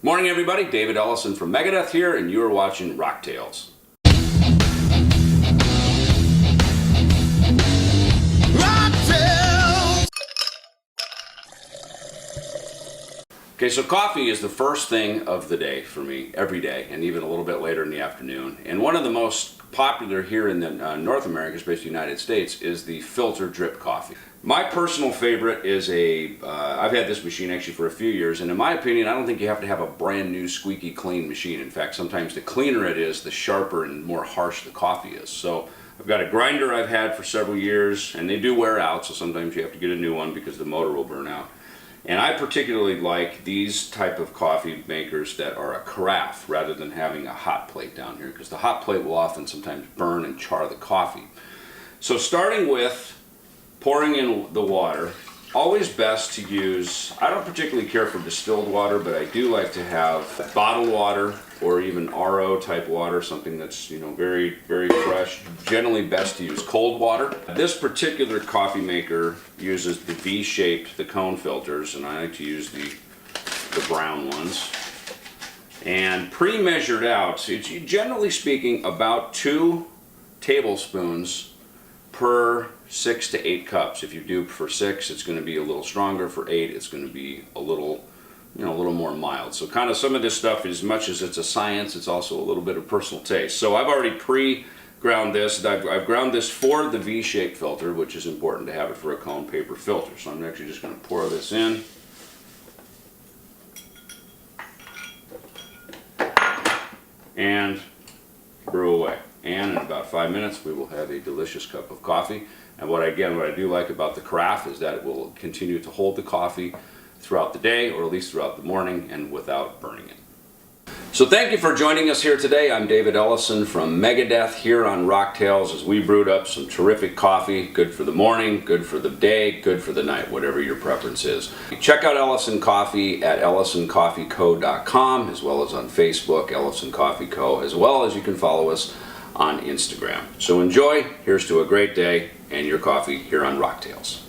Morning everybody, David Ellefson from Megadeth here, and you are watching Rocktails. Okay, so coffee is the first thing of the day for me, every day, and even a little bit later in the afternoon. And one of the most popular here in the North America, especially the United States, is the filter drip coffee. My personal favorite is I've had this machine actually for a few years, and in my opinion, I don't think you have to have a brand new squeaky clean machine. In fact, sometimes the cleaner it is, the sharper and more harsh the coffee is. So I've got a grinder I've had for several years, and they do wear out, so sometimes you have to get a new one because the motor will burn out. And I particularly like these type of coffee makers that are a carafe rather than having a hot plate down here, because the hot plate will often sometimes burn and char the coffee. So starting with pouring in the water, always best to use, I don't particularly care for distilled water, but I do like to have bottled water or even RO type water, something that's, you know, very, very fresh. Generally best to use cold water. This particular coffee maker uses the V-shaped, the cone filters, and I like to use the brown ones. And pre-measured out, it's generally speaking about 2 tablespoons per 6 to 8 cups. If you do for 6, it's going to be a little stronger. For 8, it's going to be a little, you know, a little more mild. So kind of some of this stuff, as much as it's a science, it's also a little bit of personal taste. So I've already pre-ground this. I've ground this for the V-shaped filter, which is important to have it for a cone paper filter. So I'm actually just going to pour this in. And brew away. And in about 5 minutes we will have a delicious cup of coffee. And what I do like about the carafe is that it will continue to hold the coffee throughout the day, or at least throughout the morning, and without burning it. So thank you for joining us here today. I'm David Ellefson from Megadeth here on Rocktails as we brewed up some terrific coffee. Good for the morning, good for the day, good for the night, whatever your preference is. Check out Ellefson Coffee at ellefsoncoffeeco.com, as well as on Facebook, Ellefson Coffee Co., as well as you can follow us on Instagram. So enjoy, here's to a great day and your coffee here on Rocktails.